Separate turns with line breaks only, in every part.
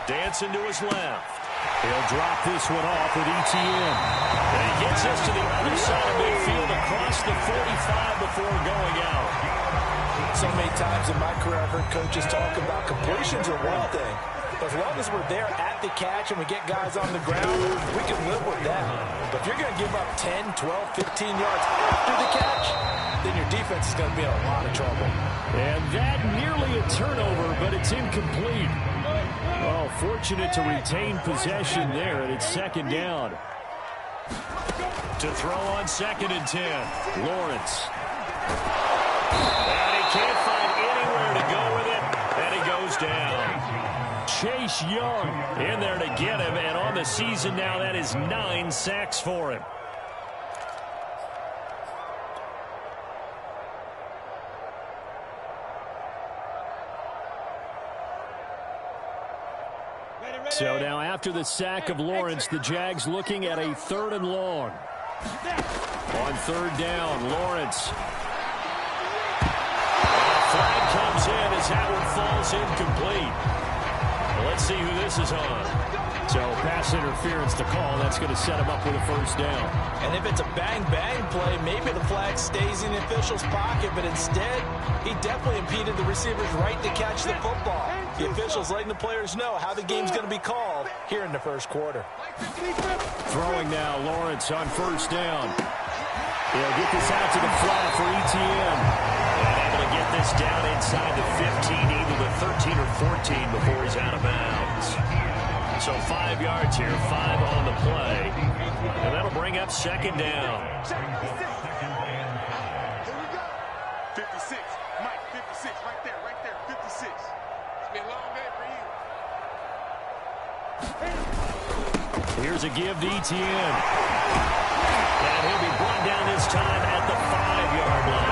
Dancing to his left. He'll drop this one off with ETN. And he gets us to the other side of midfield across the 45 before going out.
So many times in my career I've heard coaches talk about completions are one thing. But as long as we're there at the catch and we get guys on the ground, we can live with that. But if you're going to give up 10, 12, 15 yards after the catch, then your defense is going to be in a lot of trouble.
And that nearly a turnover, but it's incomplete. Well, fortunate to retain possession there, and it's second down. To throw on 2nd and 10, Lawrence. And he can't find anywhere to go with it, and he goes down. Chase Young in there to get him, and on the season now, that is 9 sacks for him. So now after the sack of Lawrence, the Jags looking at a 3rd and long. On 3rd down, Lawrence. And a flag comes in as that one falls incomplete. Well, let's see who this is on. So pass interference to call. That's going to set him up with a 1st down.
And if it's a bang-bang play, maybe the flag stays in the official's pocket, but instead, he definitely impeded the receiver's right to catch the football. The officials letting the players know how the game's going to be called here in the 1st quarter.
Throwing now, Lawrence on 1st down. He'll get this out to the flat for ETN. And able to get this down inside the 15, either the 13 or 14 before he's out of bounds. So 5 yards here, 5 on the play. And that'll bring up 2nd down.
56, Mike, 56, right there, 56. It's been a long day for you.
Here's a give to ETN. And he'll be brought down this time at the 5-yard line.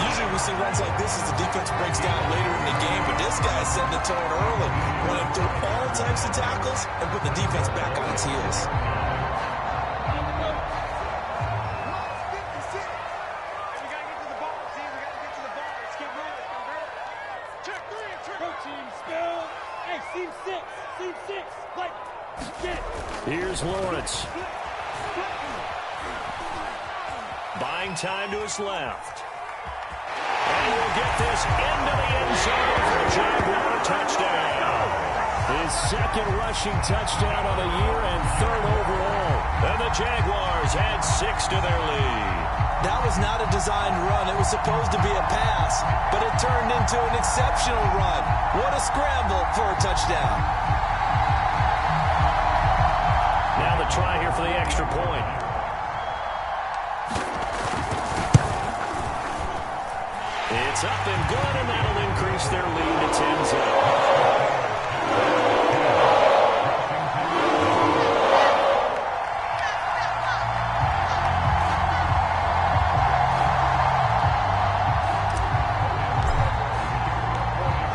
Usually we see runs like this as the defense breaks down later in the game, but this guy set the tone early, running through all types of tackles and put the defense back on its heels.
Here's Lawrence. Buying time to his left. And he'll get this into the end zone for a Jaguar touchdown. His 2nd rushing touchdown of the year and 3rd overall. And the Jaguars add 6 to their lead.
That was not a designed run. It was supposed to be a pass, but it turned into an exceptional run. What a scramble for a touchdown.
Now the try here for the extra point. It's up and good, and that'll increase their lead to 10-0.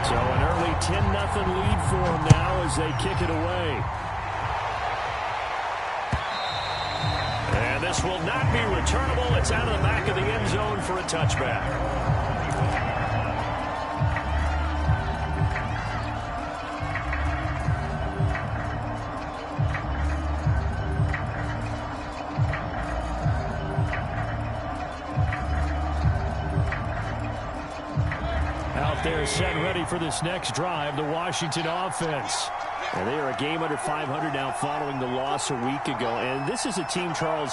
So an early 10-0 lead for them now as they kick it away. And this will not be returnable. It's out of the back of the end zone for a touchback. They're set ready for this next drive, the Washington offense. And they are a game under 500 now following the loss a week ago. And this is a team, Charles,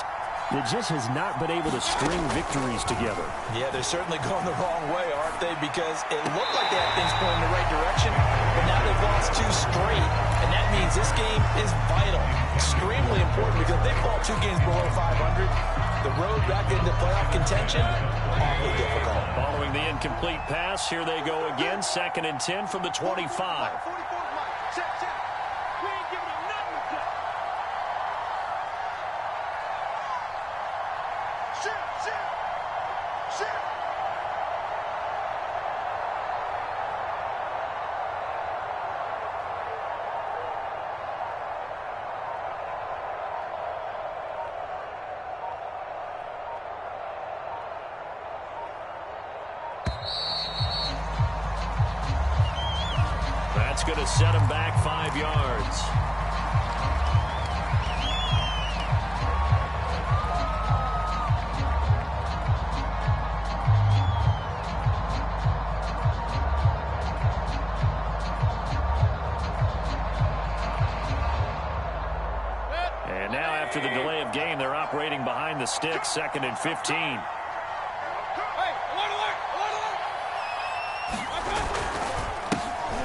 that just has not been able to string victories together.
Yeah, they're certainly going the wrong way, aren't they? Because it looked like they had things going in the right direction, but now they've lost 2 straight. And that means this game is vital, extremely important, because if they fall 2 games below 500, the road back into playoff contention, awfully difficult.
Following the incomplete pass, here they go again, 2nd and 10 from the 25. it's going to set him back 5 yards. And now after the delay of game, they're operating behind the sticks, 2nd and 15.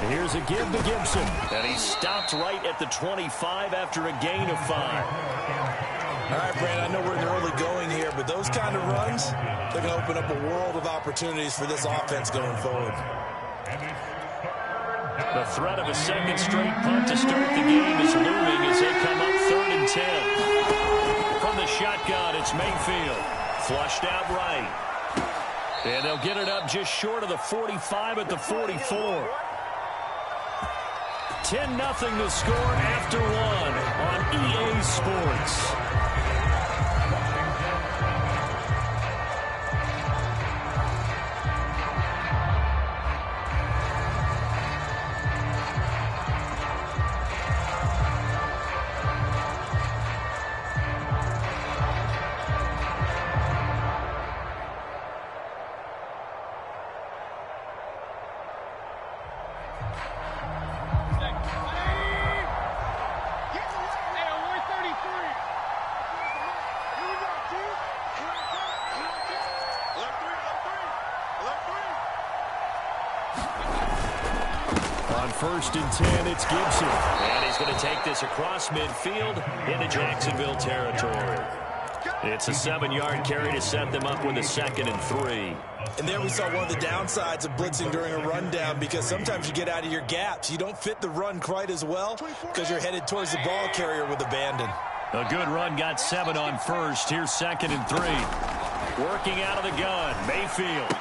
Here's a give to Gibson, and he stopped right at the 25 after a gain of 5.
All right, Brad, I know we're in the early going here, but those kind of runs, they're going to open up a world of opportunities for this offense going forward.
The threat of a second straight punt to start the game is looming as they come up 3rd and 10. From the shotgun, it's Mayfield. Flushed out right. And they'll get it up just short of the 45 at the 44. 10-0 the score after 1 on EA Sports. On 1st and 10, it's Gibson. And he's going to take this across midfield into Jacksonville territory. It's a 7-yard carry to set them up with a 2nd and 3.
And there we saw one of the downsides of blitzing during a rundown, because sometimes you get out of your gaps. You don't fit the run quite as well because you're headed towards the ball carrier with abandon.
A good run got 7 on 1st. Here's 2nd and 3. Working out of the gun, Mayfield.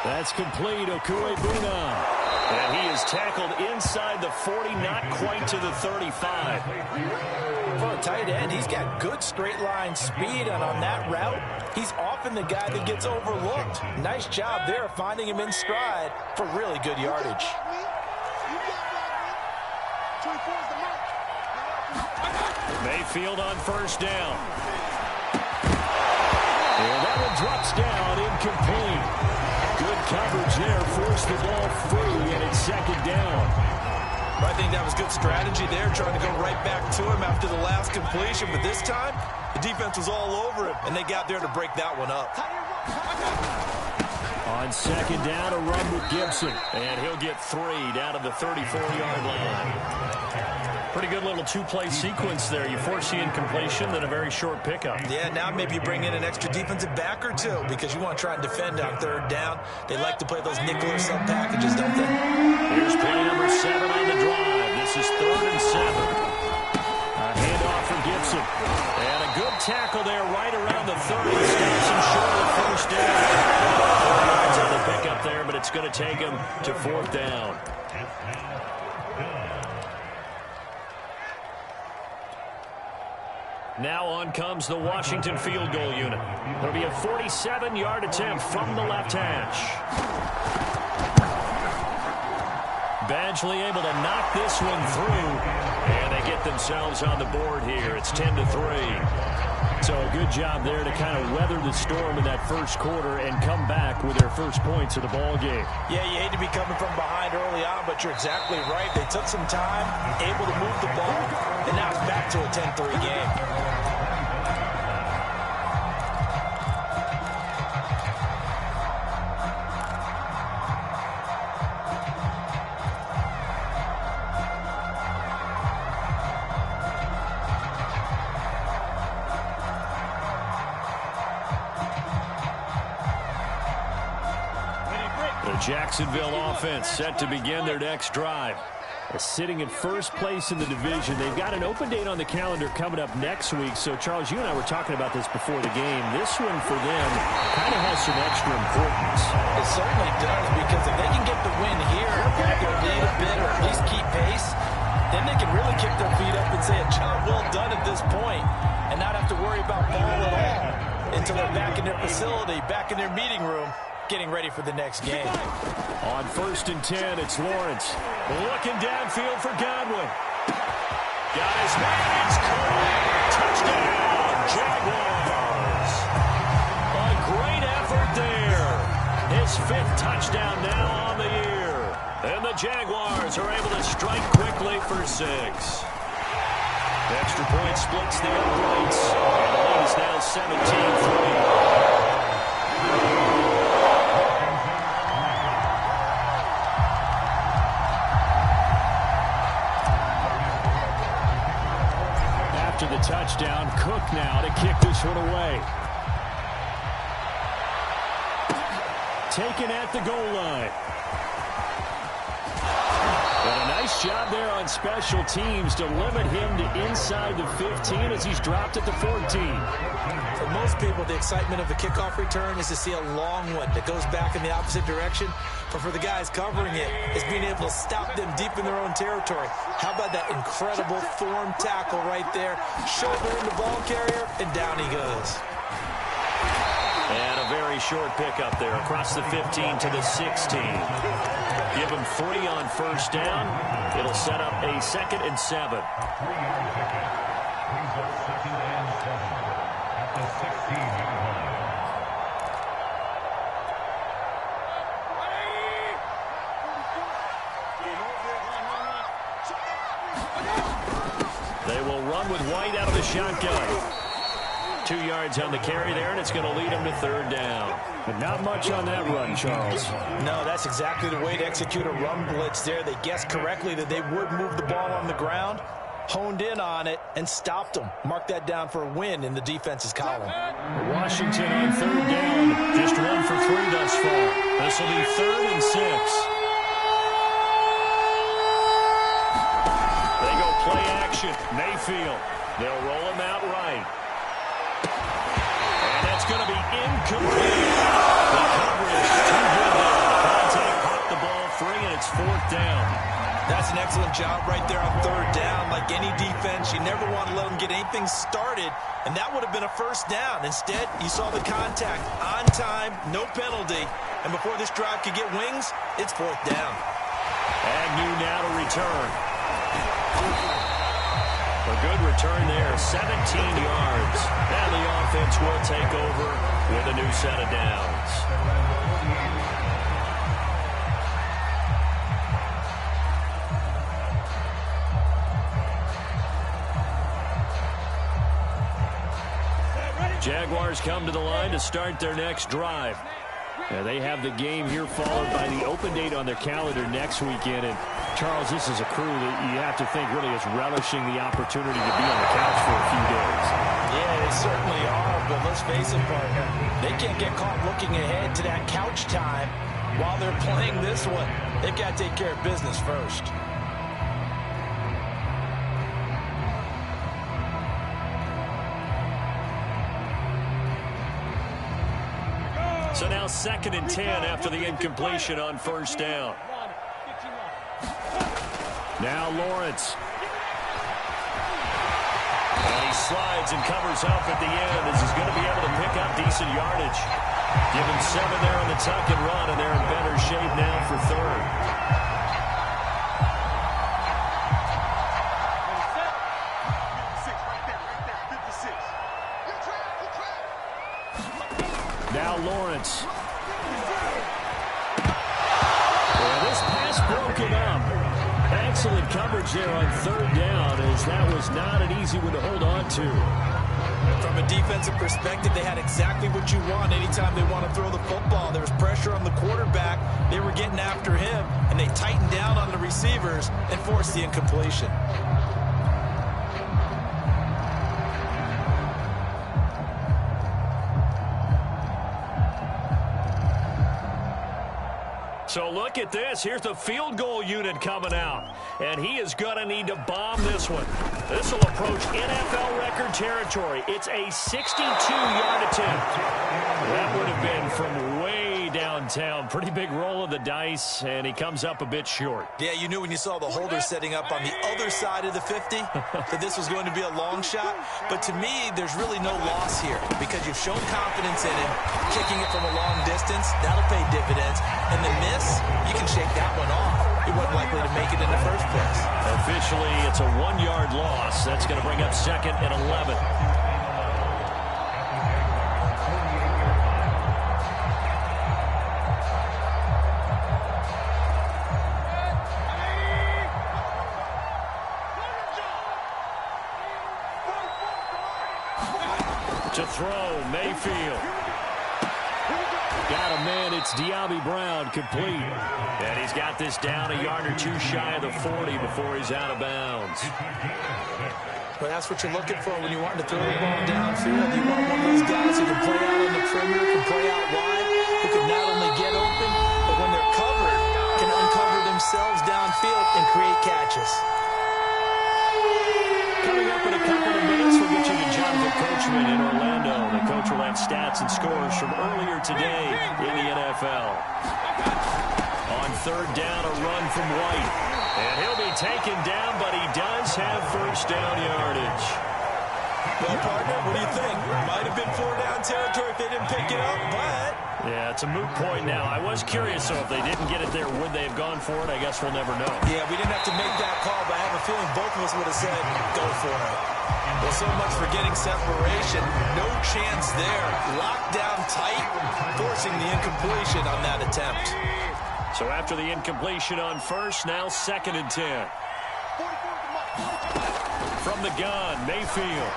That's complete, Okuebuna. And he is tackled inside the 40, not quite to the 35.
For a tight end, he's got good straight line speed, and on that route, he's often the guy that gets overlooked. Nice job there finding him in stride for really good yardage.
Mayfield on 1st down. And that one drops down, incomplete. Good coverage there, forced the ball free, and it's 2nd down.
I think that was good strategy there, trying to go right back to him after the last completion. But this time, the defense was all over him, and they got there to break that one up.
On 2nd down, a run with Gibson. And he'll get 3 down to the 34-yard line. Pretty good little 2-play sequence there. You force the incompletion, then a very short pickup.
Yeah, now maybe you bring in an extra defensive back or two because you want to try and defend on 3rd down. They like to play those nickel or sub packages, don't they?
Here's play number 7 on the drive. This is 3rd and 7. A handoff for Gibson. And a good tackle there right around the 30. Stops him short of the 1st down. 4 yards on the pickup there, but it's going to take him to 4th down. Now on comes the Washington field goal unit. It'll be a 47-yard attempt from the left hash. Badgley able to knock this one through, and they get themselves on the board here. It's 10-3. So a good job there to kind of weather the storm in that first quarter and come back with their first points of the ball game.
Yeah, you hate to be coming from behind early on, but you're exactly right. They took some time, able to move the ball, and now it's back to a 10-3 game.
Jacksonville offense set to begin their next drive. Sitting at 1st place in the division. They've got an open date on the calendar coming up next week. So, Charles, you and I were talking about this before the game. This one for them kind of has some extra importance.
It certainly does, because if they can get the win here, back in the lead a bit or at least keep pace, then they can really kick their feet up and say a job well done at this point and not have to worry about ball at all until they're back in their facility, back in their meeting room, getting ready for the next game.
On 1st and 10, it's Lawrence. Looking downfield for Godwin. Got his man. It's caught. Touchdown, Jaguars. A great effort there. His 5th touchdown now on the year. And the Jaguars are able to strike quickly for 6. Extra point splits the uprights. And the lead is now 17-3. After the touchdown, Cook now to kick this one away. Taken at the goal line. And a nice job there on special teams to limit him to inside the 15 as he's dropped at the 14.
For most people, the excitement of the kickoff return is to see a long one that goes back in the opposite direction. But for the guys covering it, it's being able to stop them deep in their own territory. How about that incredible form tackle right there? Shoulder in the ball carrier, and down he goes.
And a very short pickup there across the 15 to the 16. Give him 3 on 1st down. It'll set up a 2nd and 7. They will run with White out of the shotgun. 2 yards on the carry there, and it's going to lead him to 3rd down. But not much on that run, Charles.
No, that's exactly the way to execute a run blitz there. They guessed correctly that they would move the ball on the ground, honed in on it, and stopped them. Mark that down for a win in the defense's column.
Washington on 3rd down. Just 1 for 3 thus far. This will be 3rd and 6. They go play action. Mayfield. They'll roll him out right. And that's going to be incomplete. The coverage too good there. Contact popped the ball free, and it's 4th down.
That's an excellent job right there on 3rd down. Like any defense, you never want to let them get anything started, and that would have been a 1st down. Instead, you saw the contact on time, no penalty, and before this drive could get wings, it's 4th down.
Agnew now to return. A good return there, 17 yards. And the offense will take over with a new set of downs. Jaguars come to the line to start their next drive. Now they have the game here followed by the open date on their calendar next weekend. And Charles, this is a crew that you have to think really is relishing the opportunity to be on the couch for a few days.
Yeah, they certainly are, but let's face it, partner. They can't get caught looking ahead to that couch time while they're playing this one. They've got to take care of business first.
So now 2nd and 10 after the incompletion on 1st down. Now Lawrence. And he slides and covers up at the end as he's going to be able to pick up decent yardage. Give him 7 there on the tuck and run, and they're in better shape now for 3rd. Now Lawrence. Well, this pass broken up. Excellent coverage there on 3rd down, as that was not an easy one to hold on to.
From a defensive perspective, they had exactly what you want anytime they want to throw the football. There was pressure on the quarterback. They were getting after him, and they tightened down on the receivers and forced the incompletion.
So look at this. Here's the field goal unit coming out. And he is going to need to bomb this one. This will approach NFL record territory. It's a 62-yard attempt. That would have been from way on town. Pretty big roll of the dice, and he comes up a bit short.
Yeah, you knew when you saw the holder setting up on the other side of the 50 that this was going to be a long shot. But to me, there's really no loss here because you've shown confidence in him. Kicking it from a long distance, that'll pay dividends. And the miss, you can shake that one off. He wasn't likely to make it in the first place.
Officially, it's a 1-yard loss. That's going to bring up 2nd and 11. To throw, Mayfield. Got a man, it's Diaby Brown, complete. And he's got this down a yard or two shy of the 40 before he's out of bounds.
Well, that's what you're looking for when you want to throw the ball downfield. You want one of those guys who can play out on the perimeter, can play out wide, who can not only get open, but when they're covered, can uncover themselves downfield and create catches.
Coming up in a couple of minutes, we'll get you to Jonathan Coachman in Orlando. The coach will have stats and scores from earlier today in the NFL. On 3rd down, a run from White. And he'll be taken down, but he does have first down yardage.
Well, partner, what do you think? Might have been 4-down territory if they didn't pick it up, but...
Yeah, it's a moot point now. I was curious, so if they didn't get it there, would they have gone for it? I guess we'll never know.
Yeah, we didn't have to make that call, but I have a feeling both of us would have said, go for it. Well, so much for getting separation. No chance there. Locked down tight, forcing the incompletion on that attempt.
So after the incompletion on first, now 2nd and 10. From the gun, Mayfield.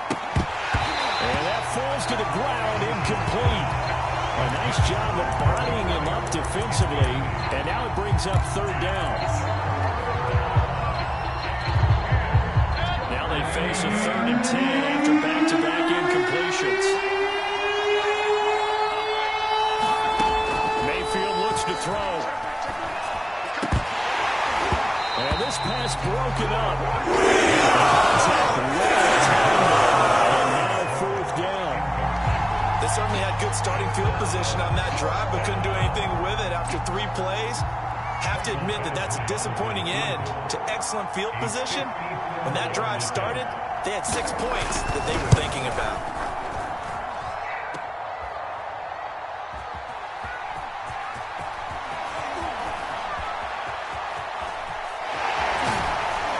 And that falls to the ground, incomplete. A nice job of bodying him up defensively, and now it brings up 3rd down. Now they face a 3rd and 10 after back-to-back incompletions. Mayfield looks to throw. And this pass broken up. Contact well timed, and now 4th down.
They certainly had good starting field position on that drive, but couldn't do anything with it after 3 plays. Have to admit that that's a disappointing end to excellent field position. When that drive started, they had 6 points that they were thinking about.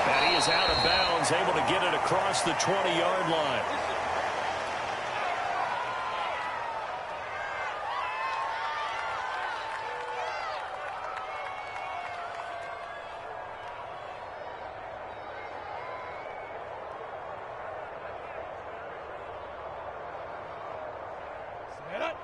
And he is out of bounds, able to get it across the 20-yard line.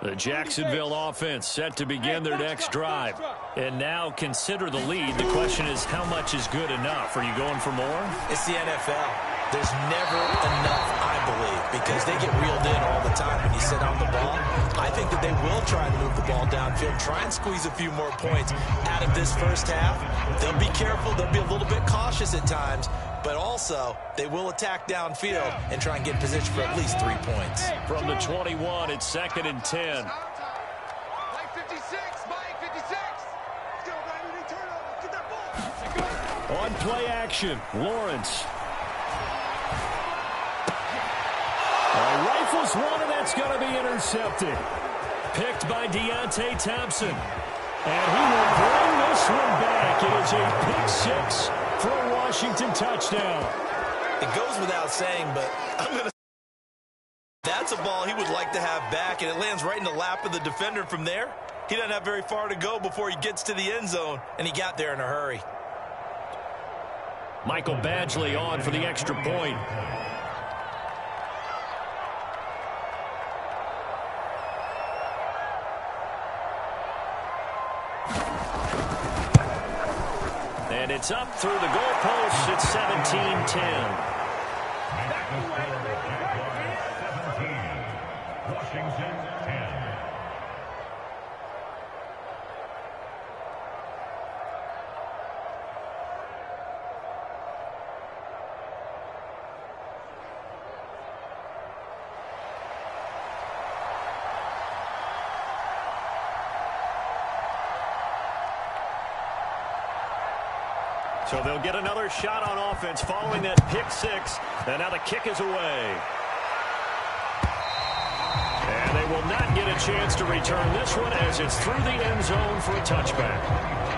The Jacksonville offense set to begin their next drive. And now consider the lead. The question is, how much is good enough? Are you going for more?
It's the NFL. There's never enough, I believe, because they get reeled in all the time when you sit on the ball. I think that they will try and move the ball downfield, try and squeeze a few more points out of this first half. They'll be careful. They'll be a little bit cautious at times, but also they will attack downfield and try and get position for at least 3 points.
From the 21, it's 2nd and 10.
Mike 56, Mike 56. Let's go, baby. Turnover. Get that ball.
On play action, Lawrence. Rifles one, and that's going to be intercepted. Picked by Deontay Thompson. And he will bring this one back. It is a pick 6 for a Washington touchdown.
It goes without saying, but I'm going to say that's a ball he would like to have back, and it lands right in the lap of the defender from there. He doesn't have very far to go before he gets to the end zone, and he got there in a hurry.
Michael Badgley on for the extra point. And it's up through the goalposts. It's 17-10.
Washington 10.
So they'll get another shot on offense following that pick six. And now the kick is away. And they will not get a chance to return this one as it's through the end zone for a touchback.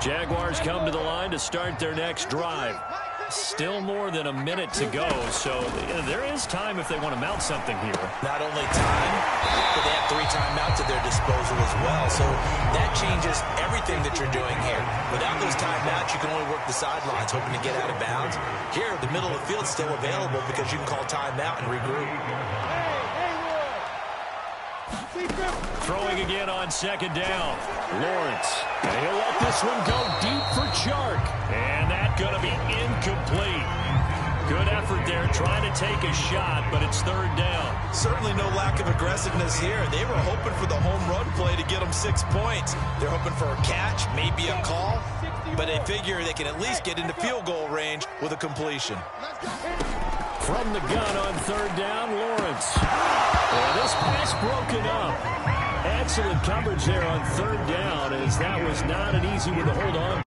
Jaguars come to the line to start their next drive. Still more than a minute to go, so there is time if they want to mount something here.
Not only time, but they have 3 timeouts at their disposal as well. So that changes everything that you're doing here. Without those timeouts, you can only work the sidelines, hoping to get out of bounds. Here, the middle of the field is still available because you can call timeout and regroup.
Throwing again on second down. Lawrence. And he'll let this one go deep for Chark. And that's going to be incomplete. Good effort there trying to take a shot, but it's third down.
Certainly no lack of aggressiveness here. They were hoping for the home run play to get them 6 points. They're hoping for a catch, maybe a call, but they figure they can at least get into field goal range with a completion.
From the gun on third down, Lawrence. And this pass broken up. Excellent coverage there on third down, as that was not an easy one to hold on.